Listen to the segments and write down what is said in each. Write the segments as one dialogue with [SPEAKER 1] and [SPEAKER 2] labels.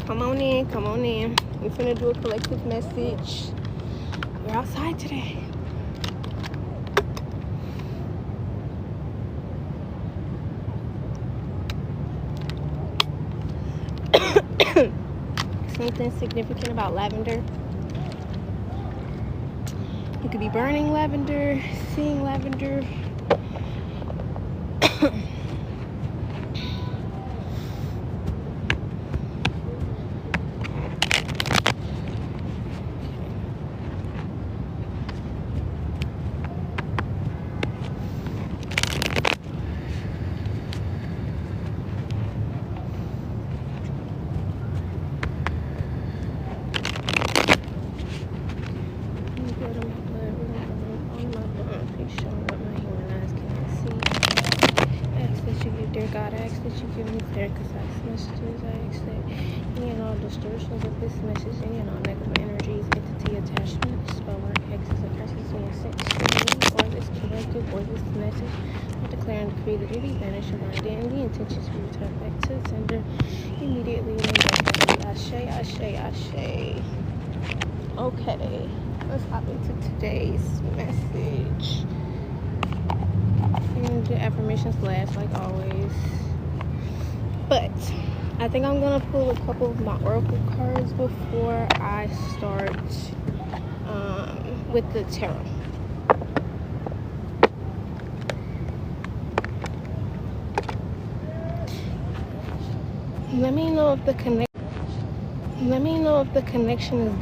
[SPEAKER 1] Come on in, come on in. We're gonna do a collective message. We're outside today. Something significant about lavender. You could be burning lavender, seeing lavender. God, I ask that you give me clear, concise messages. I ask that any and all distortions of this message, any and all negative energies, entity attachments, spell work, hexes, and curses being sent to me, or this collective, or this message, I declare and decree that it be banished from my day, and the intentions be returned back to the sender immediately when I Ashe, Ashe, Ashe. Okay, let's hop into today's message. And the affirmations last like always, but I think I'm gonna pull a couple of my oracle cards before I start with the tarot. Let me know if the connection is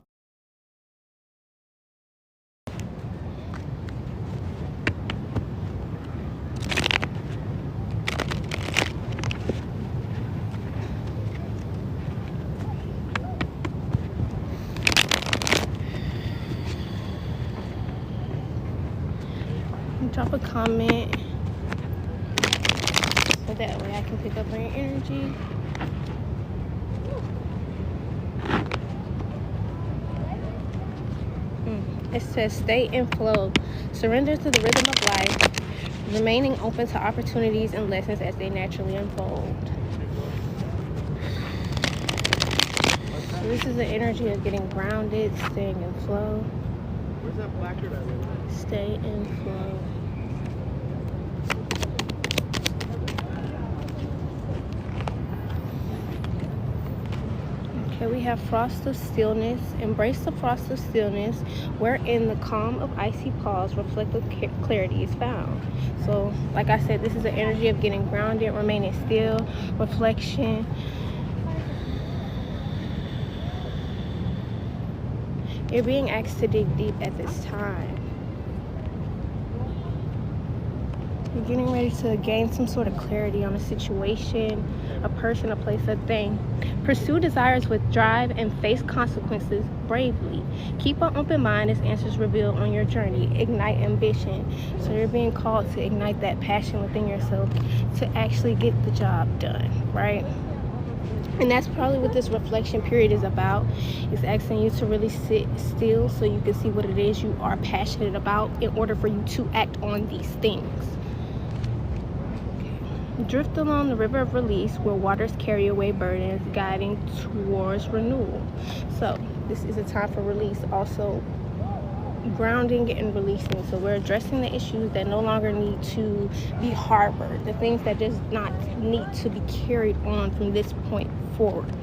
[SPEAKER 1] drop a comment so that way I can pick up on your energy. It says stay in flow, surrender to the rhythm of life, remaining open to opportunities and lessons as they naturally unfold. So this is the energy of getting grounded, staying in flow.
[SPEAKER 2] Where's that placard at?
[SPEAKER 1] Stay in flow. Okay, we have frost of stillness. Embrace the frost of stillness, wherein the calm of icy pause, reflective clarity is found. So, like I said, this is the energy of getting grounded, remaining still, reflection. You're being asked to dig deep at this time. You're getting ready to gain some sort of clarity on a situation, a person, a place, a thing. Pursue desires with drive and face consequences bravely. Keep an open mind as answers reveal on your journey. Ignite ambition. So you're being called to ignite that passion within yourself to actually get the job done, right? And that's probably what this reflection period is about. It's asking you to really sit still so you can see what it is you are passionate about in order for you to act on these things. Drift along the river of release where waters carry away burdens, guiding towards renewal. So this is a time for release, also grounding and releasing. So we're addressing the issues that no longer need to be harbored, the things that does not need to be carried on from this point forward,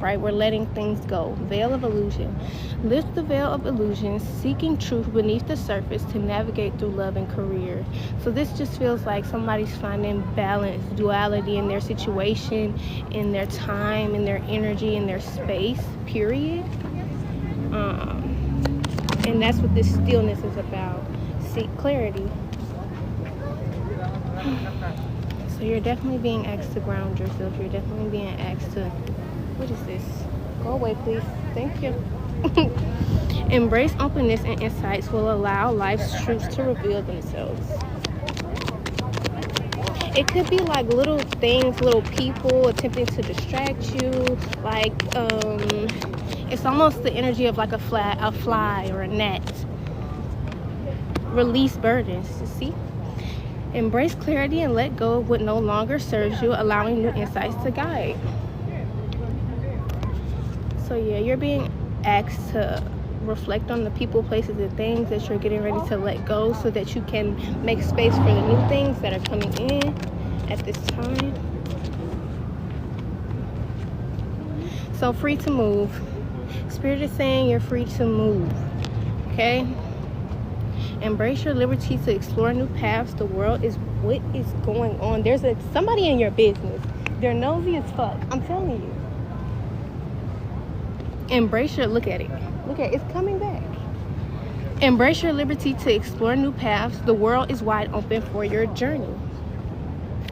[SPEAKER 1] right? We're letting things go. Veil of illusion. Lift the veil of illusion, seeking truth beneath the surface to navigate through love and career. So this just feels like somebody's finding balance, duality in their situation, in their time, in their energy, in their space, period. And that's what this stillness is about. Seek clarity. So you're definitely being asked to ground yourself. You're definitely being asked to, what is this? Go away, please. Thank you. Embrace openness and insights will allow life's truths to reveal themselves. It could be like little things, little people attempting to distract you. Like, it's almost the energy of like a fly or a gnat. Release burdens, you see? Embrace clarity and let go of what no longer serves you, allowing new insights to guide. So yeah, you're being asked to reflect on the people, places, and things that you're getting ready to let go so that you can make space for the new things that are coming in at this time. So free to move. Spirit is saying you're free to move. Okay? Embrace your liberty to explore new paths. The world is what is going on. There's somebody in your business. They're nosy as fuck. I'm telling you. Embrace your, look at it. Look at it. It's coming back. Embrace your liberty to explore new paths. The world is wide open for your journey.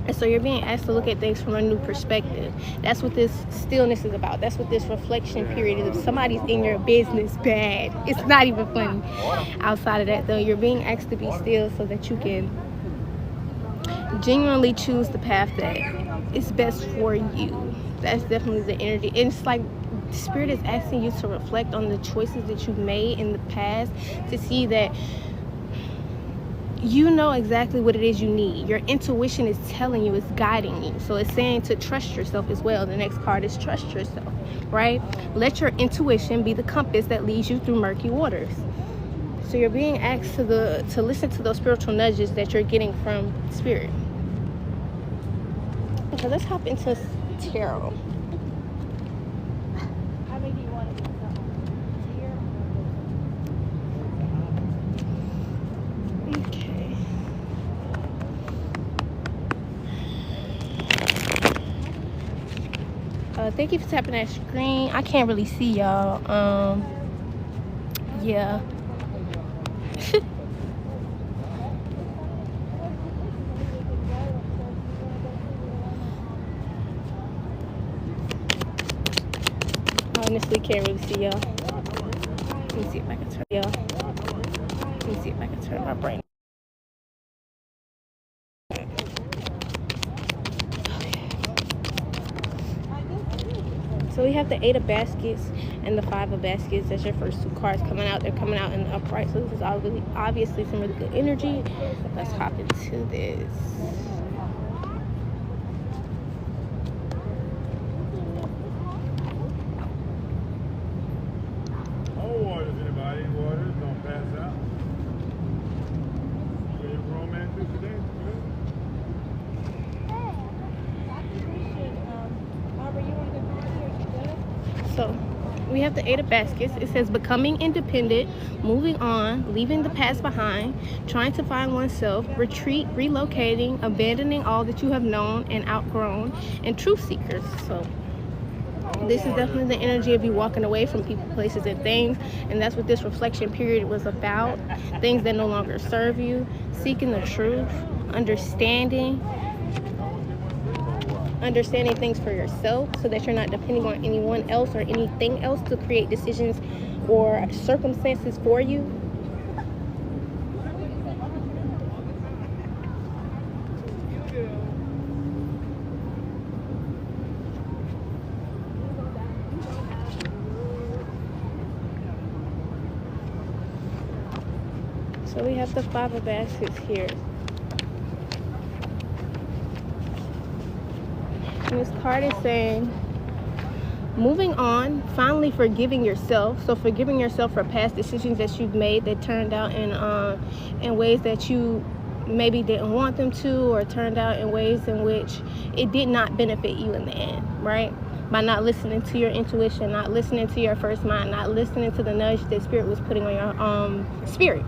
[SPEAKER 1] And so you're being asked to look at things from a new perspective. That's what this stillness is about. That's what this reflection period is. If somebody's in your business bad, it's not even funny. Outside of that, though, you're being asked to be still so that you can genuinely choose the path that is best for you. That's definitely the energy. And it's like the Spirit is asking you to reflect on the choices that you've made in the past, to see that you know exactly what it is you need. Your intuition is telling you, it's guiding you. So it's saying to trust yourself as well. The next card is trust yourself, right? Let your intuition be the compass that leads you through murky waters. So you're being asked to listen to those spiritual nudges that you're getting from Spirit. Okay, let's hop into tarot. Okay. Thank you for tapping that screen. I can't really see y'all. Yeah. Honestly, can't really see y'all. Let me see if I can turn y'all. Let me see if I can turn my brain. So we have the 8 of baskets and the 5 of baskets. That's your first 2 cards coming out. They're coming out in the upright. So this is obviously some really good energy. Let's hop into this.
[SPEAKER 2] Anybody? Waters, don't pass out. Are you romantic today?
[SPEAKER 1] So we have the 8 of baskets. It says becoming independent, moving on, leaving the past behind, trying to find oneself, retreat, relocating, abandoning all that you have known and outgrown, and truth seekers. So this is definitely the energy of you walking away from people, places, and things. And that's what this reflection period was about. Things that no longer serve you, seeking the truth, understanding things for yourself so that you're not depending on anyone else or anything else to create decisions or circumstances for you. So we have the 5 of baskets here. And this card is saying, moving on, finally forgiving yourself. So forgiving yourself for past decisions that you've made that turned out in ways that you maybe didn't want them to, or turned out in ways in which it did not benefit you in the end, right? By not listening to your intuition, not listening to your first mind, not listening to the nudge that Spirit was putting on your spirit.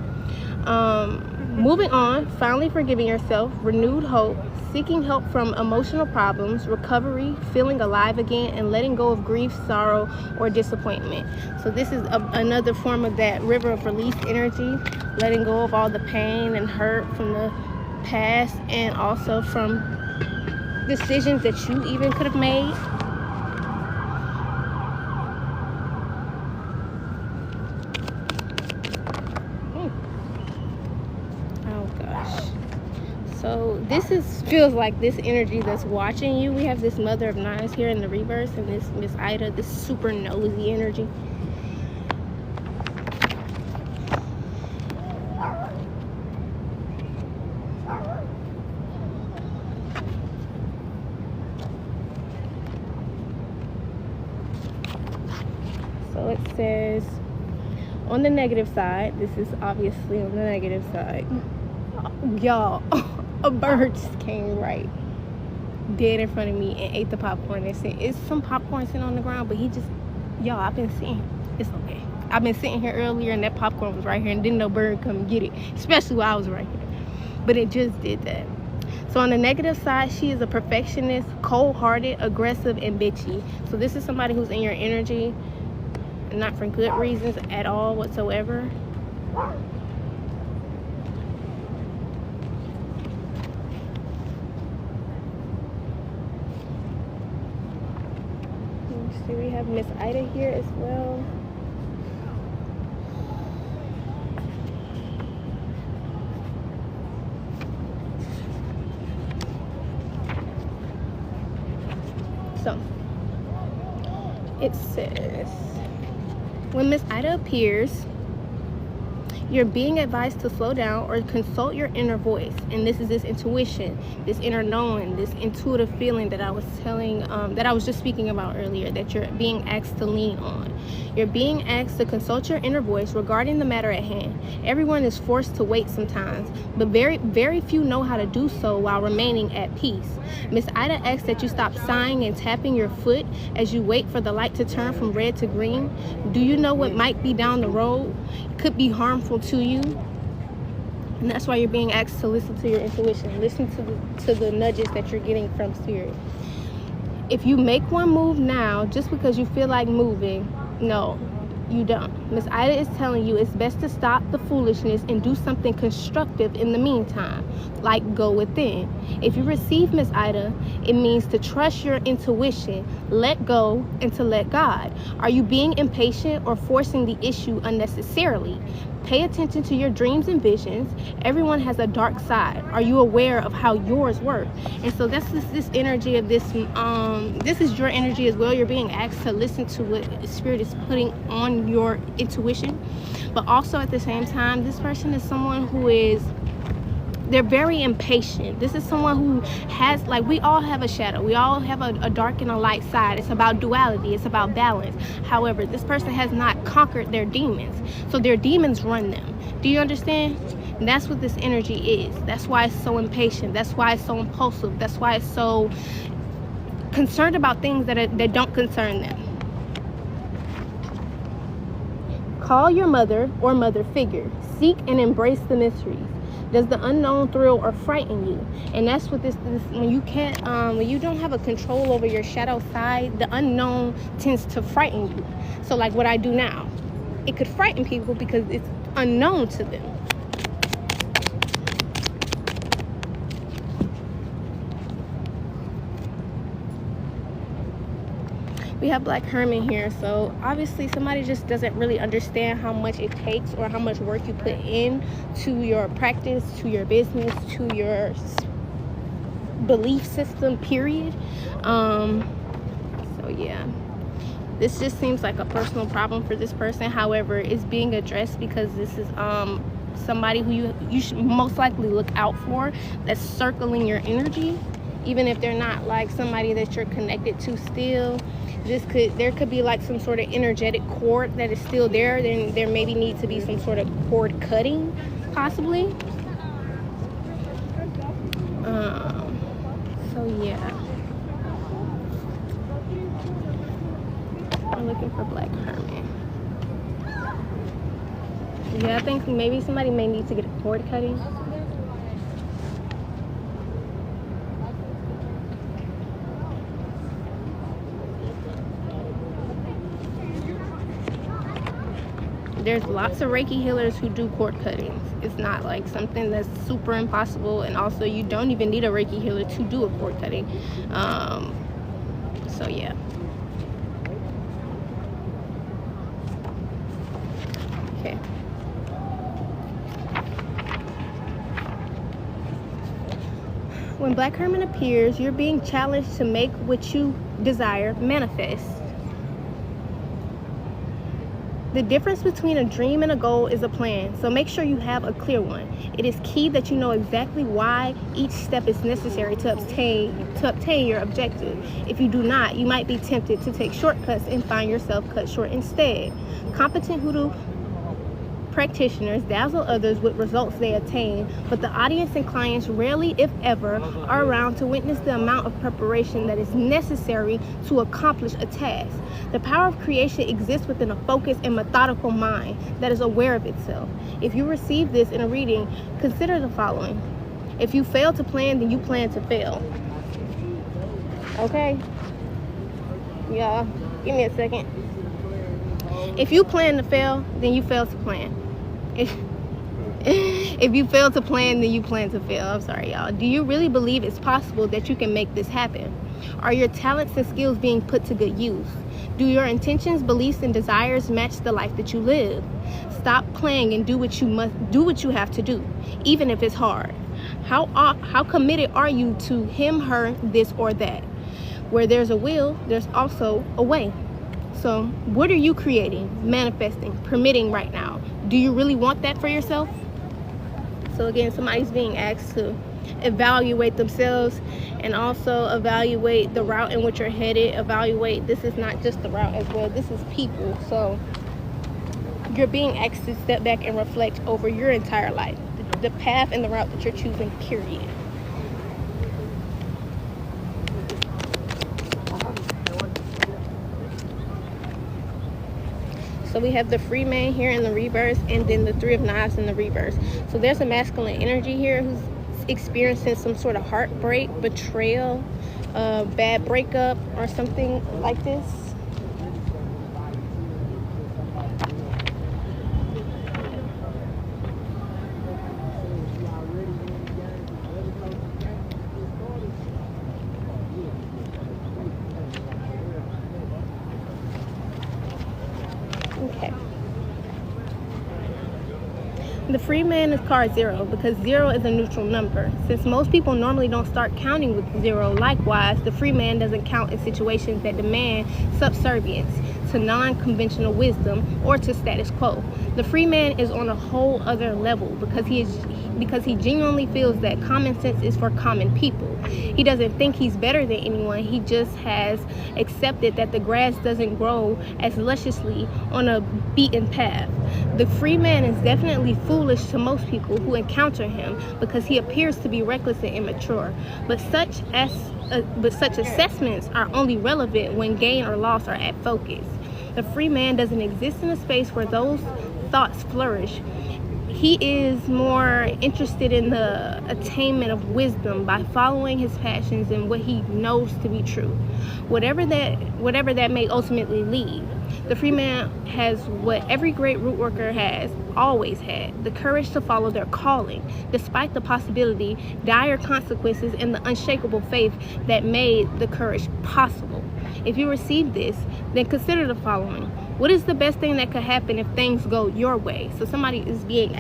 [SPEAKER 1] Moving on, finally forgiving yourself, renewed hope, seeking help from emotional problems, recovery, feeling alive again, and letting go of grief, sorrow, or disappointment. So this is another form of that river of release energy, letting go of all the pain and hurt from the past, and also from decisions that you even could have made. So this feels like this energy that's watching you. We have this Mother of Knives here in the reverse, and this Miss Ida, this super nosy energy. says, on the negative side, this is obviously on the negative side. Y'all, a bird just came right dead in front of me and ate the popcorn. It's some popcorn sitting on the ground, but he just, y'all, I've been seeing, it's okay. I've been sitting here earlier and that popcorn was right here and didn't no bird come get it, especially while I was right here. But it just did that. So on the negative side, she is a perfectionist, cold-hearted, aggressive, and bitchy. So this is somebody who's in your energy, not for good reasons at all whatsoever. Let's see, we have Miss Ida here as well. So, it says, when Miss Ida appears, you're being advised to slow down or consult your inner voice. And this is this intuition, this inner knowing, this intuitive feeling that I was just speaking about earlier, that you're being asked to lean on. You're being asked to consult your inner voice regarding the matter at hand. Everyone is forced to wait sometimes, but very, very few know how to do so while remaining at peace. Miss Ida asks that you stop sighing and tapping your foot as you wait for the light to turn from red to green. Do you know what might be down the road? Could be harmful to you. And that's why you're being asked to listen to your intuition. Listen to the nudges that you're getting from spirit. If you make one move now just because you feel like moving, no, you don't. Miss Ida is telling you it's best to stop the foolishness and do something constructive in the meantime, like go within. If you receive Miss Ida, it means to trust your intuition, let go, and to let God. Are you being impatient or forcing the issue unnecessarily? Pay attention to your dreams and visions. Everyone has a dark side. Are you aware of how yours work? And so that's this energy of this. This is your energy as well. You're being asked to listen to what Spirit is putting on your intuition. But also at the same time, this person is someone who is, they're very impatient. This is someone who has, like, we all have a shadow. We all have a dark and a light side. It's about duality. It's about balance. However, this person has not conquered their demons. So their demons run them. Do you understand? And that's what this energy is. That's why it's so impatient. That's why it's so impulsive. That's why it's so concerned about things that don't concern them. Call your mother or mother figure. Seek and embrace the mysteries. Does the unknown thrill or frighten you? And that's what this when you can't when you don't have a control over your shadow side, the unknown tends to frighten you. So like what I do now, it could frighten people because it's unknown to them. We have Black Hermit here, so obviously somebody just doesn't really understand how much it takes or how much work you put in to your practice, to your business, to your belief system, period. So yeah, this just seems like a personal problem for this person. However, it's being addressed because this is somebody who you should most likely look out for, that's circling your energy, even if they're not like somebody that you're connected to still. There could be like some sort of energetic cord that is still there. Then there maybe needs to be some sort of cord cutting, possibly. So yeah, I'm looking for Black Hermit. Yeah, I think maybe somebody may need to get a cord cutting. There's lots of Reiki healers who do cord cuttings. It's not like something that's super impossible, and also you don't even need a Reiki healer to do a cord cutting. So yeah. Okay. When Black Hermit appears, you're being challenged to make what you desire manifest. The difference between a dream and a goal is a plan, so make sure you have a clear one. It is key that you know exactly why each step is necessary to obtain your objective. If you do not, you might be tempted to take shortcuts and find yourself cut short instead. Competent hoodoo practitioners dazzle others with results they attain, but the audience and clients rarely, if ever, are around to witness the amount of preparation that is necessary to accomplish a task. The power of creation exists within a focused and methodical mind that is aware of itself. If you receive this in a reading, consider the following. If you fail to plan, then you plan to fail. Okay? Y'all, give me a second. If you plan to fail, then you fail to plan. If you fail to plan, then you plan to fail. I'm sorry, y'all. Do you really believe it's possible that you can make this happen? Are your talents and skills being put to good use? Do your intentions, beliefs, and desires match the life that you live? Stop playing and do what you have to do, even if it's hard. How committed are you to him, her, this, or that? Where there's a will, there's also a way. So what are you creating, manifesting, permitting right now? Do you really want that for yourself? So again, somebody's being asked to evaluate themselves and also evaluate the route in which you're headed. Evaluate, this is not just the route as well, this is people. So you're being asked to step back and reflect over your entire life, the path and the route that you're choosing, period. So we have the free man here in the reverse, and then the Three of Knives in the reverse. So there's a masculine energy here who's experiencing some sort of heartbreak, betrayal, bad breakup, or something like this. Okay. The free man is card 0 because 0 is a neutral number. Since most people normally don't start counting with 0, likewise, the free man doesn't count in situations that demand subservience to non-conventional wisdom or to status quo. The free man is on a whole other level because he genuinely feels that common sense is for common people. He doesn't think he's better than anyone. He just has accepted that the grass doesn't grow as lusciously on a beaten path. The free man is definitely foolish to most people who encounter him because he appears to be reckless and immature. But such assessments are only relevant when gain or loss are at focus. The free man doesn't exist in a space where those thoughts flourish. He is more interested in the attainment of wisdom by following his passions and what he knows to be true, whatever that may ultimately lead. The free man has what every great root worker has always had: the courage to follow their calling, despite the possibility, dire consequences, and the unshakable faith that made the courage possible. If you receive this, then consider the following. What is the best thing that could happen if things go your way? So somebody's being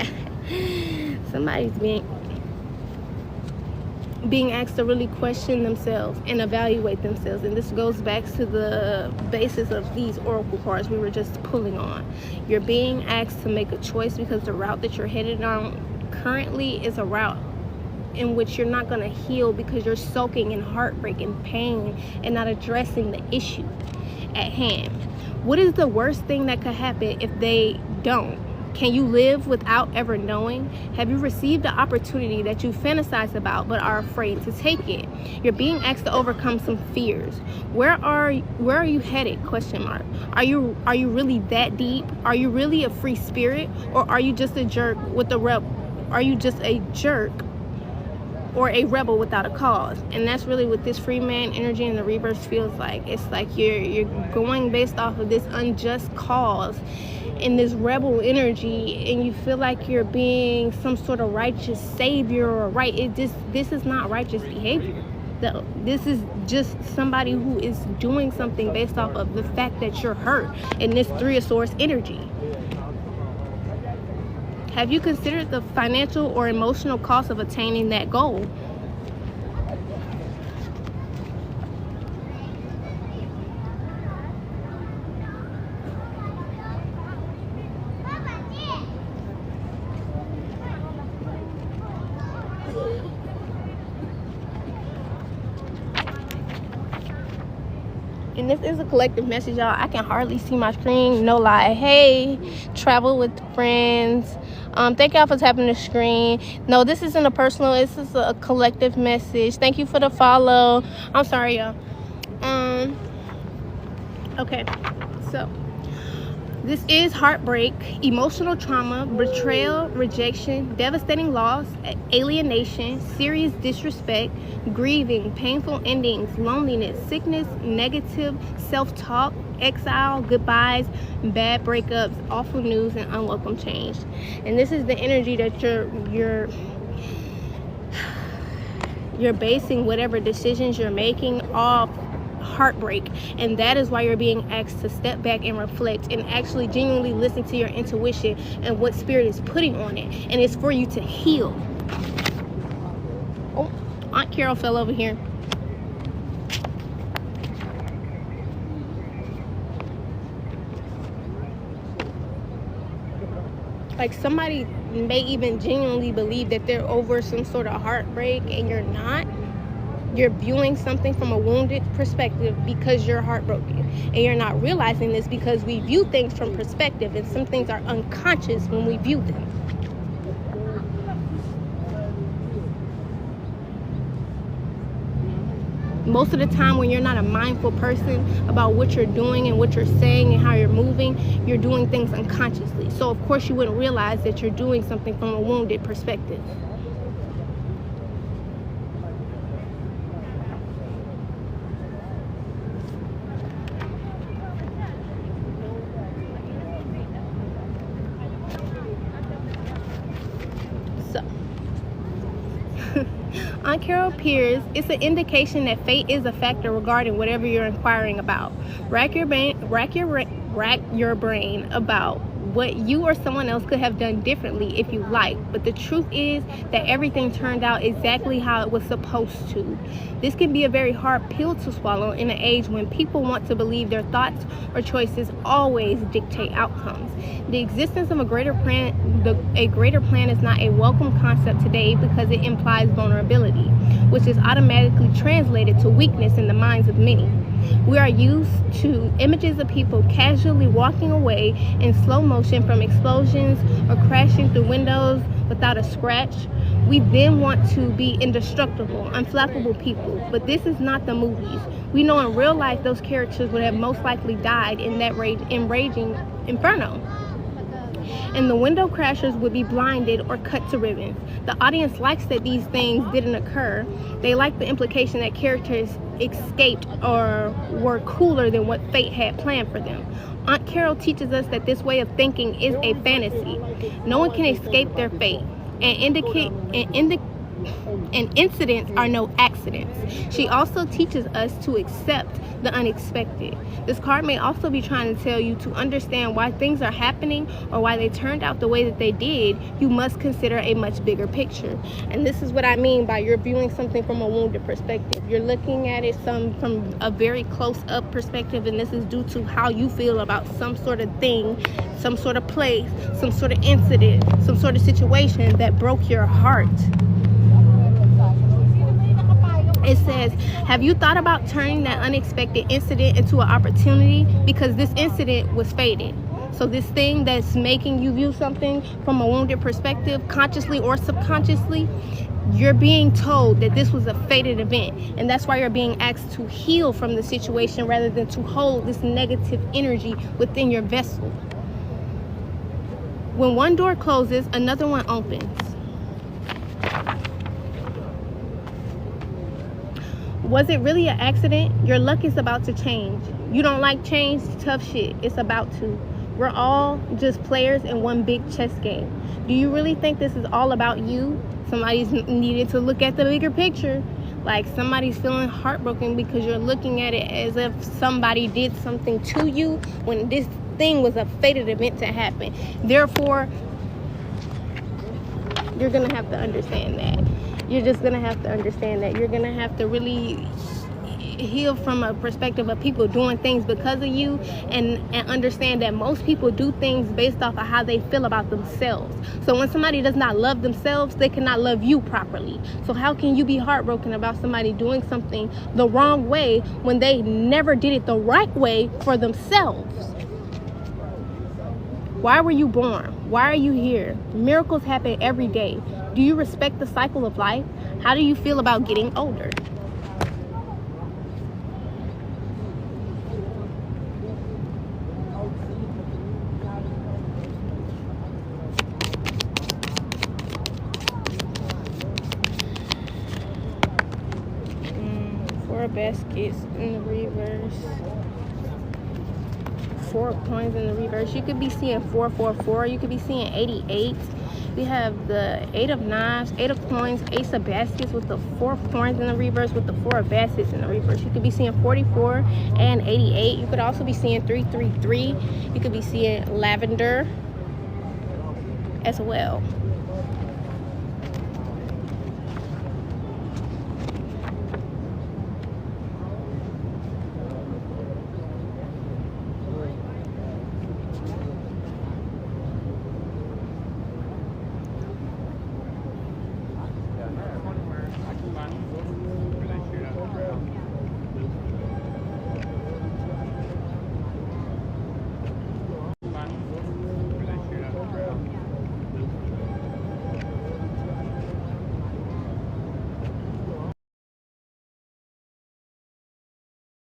[SPEAKER 1] asked to really question themselves and evaluate themselves. And this goes back to the basis of these oracle cards we were just pulling on. You're being asked to make a choice because the route that you're headed on currently is a route in which you're not going to heal because you're soaking in heartbreak and pain and not addressing the issue at hand. What is the worst thing that could happen if they don't? Can you live without ever knowing? Have you received the opportunity that you fantasize about but are afraid to take it? You're being asked to overcome some fears. Where are you headed? Question mark. Are you really that deep? Are you really a free spirit, or are you just a jerk with the Are you just a jerk or a rebel without a cause? And that's really what this free man energy in the reverse feels like. It's like you're going based off of this unjust cause in this rebel energy, and you feel like you're being some sort of righteous savior or this is not righteous behavior. This is just somebody who is doing something based off of the fact that you're hurt in this Three of Swords energy. Have you considered the financial or emotional cost of attaining that goal? And this is a collective message, y'all. I can hardly see my screen, no lie. Hey, travel with friends. Thank y'all for tapping the screen. No, this isn't a personal, this is a collective message. Thank you for the follow. I'm sorry, y'all. Okay, so this is heartbreak, emotional trauma, betrayal, rejection, devastating loss, alienation, serious disrespect, grieving, painful endings, loneliness, sickness, negative self-talk, exile, goodbyes, bad breakups, awful news, and unwelcome change. And this is the energy that you're basing whatever decisions you're making off heartbreak. And that is why you're being asked to step back and reflect and actually genuinely listen to your intuition and what spirit is putting on it. And it's for you to heal. Oh, Aunt Carol fell over here. Like, somebody may even genuinely believe that they're over some sort of heartbreak, and you're not. You're viewing something from a wounded perspective because you're heartbroken. And you're not realizing this because we view things from perspective, and some things are unconscious when we view them. Most of the time, when you're not a mindful person about what you're doing and what you're saying and how you're moving, you're doing things unconsciously. So of course you wouldn't realize that you're doing something from a wounded perspective. On Carol Pierce, it's an indication that fate is a factor regarding whatever you're inquiring about. Rack your brain about what you or someone else could have done differently if you like, but the truth is that everything turned out exactly how it was supposed to. This can be a very hard pill to swallow in an age when people want to believe their thoughts or choices always dictate outcomes. The existence of a greater plan is not a welcome concept today because it implies vulnerability, which is automatically translated to weakness in the minds of many. We are used to images of people casually walking away in slow motion from explosions or crashing through windows without a scratch. We then want to be indestructible, unflappable people, but this is not the movies. We know in real life those characters would have most likely died in that enraging inferno. And the window crashers would be blinded or cut to ribbons. The audience likes that these things didn't occur. They like the implication that characters escaped or were cooler than what fate had planned for them. Aunt Carol teaches us that this way of thinking is a fantasy. No one can escape their fate, and incidents are no accidents. She also teaches us to accept the unexpected. This card may also be trying to tell you to understand why things are happening or why they turned out the way that they did. You must consider a much bigger picture. And this is what I mean by you're viewing something from a wounded perspective. You're looking at it from a very close up perspective, and this is due to how you feel about some sort of thing, some sort of place, some sort of incident, some sort of situation that broke your heart. It says, have you thought about turning that unexpected incident into an opportunity? Because this incident was fated. So this thing that's making you view something from a wounded perspective, consciously or subconsciously, you're being told that this was a fated event. And that's why you're being asked to heal from the situation rather than to hold this negative energy within your vessel. When one door closes, another one opens. Was it really an accident? Your luck is about to change. You don't like change? Tough shit. It's about to. We're all just players in one big chess game. Do you really think this is all about you? Somebody's needed to look at the bigger picture. Like somebody's feeling heartbroken because you're looking at it as if somebody did something to you when this thing was a fated event to happen. Therefore, you're going to have to understand that. You're just going to have to understand that. You're going to have to really heal from a perspective of people doing things because of you, and understand that most people do things based off of how they feel about themselves. So when somebody does not love themselves, they cannot love you properly. So how can you be heartbroken about somebody doing something the wrong way when they never did it the right way for themselves? Why were you born? Why are you here? Miracles happen every day. Do you respect the cycle of life? How do you feel about getting older? Four baskets in the reverse. 4 coins in the reverse. You could be seeing 444. You could be seeing 88. We have the 8 of knives, 8 of coins, ace of baskets with the 4 coins in the reverse with the 4 of baskets in the reverse. You could be seeing 44 and 88. You could also be seeing 333. You could be seeing lavender as well.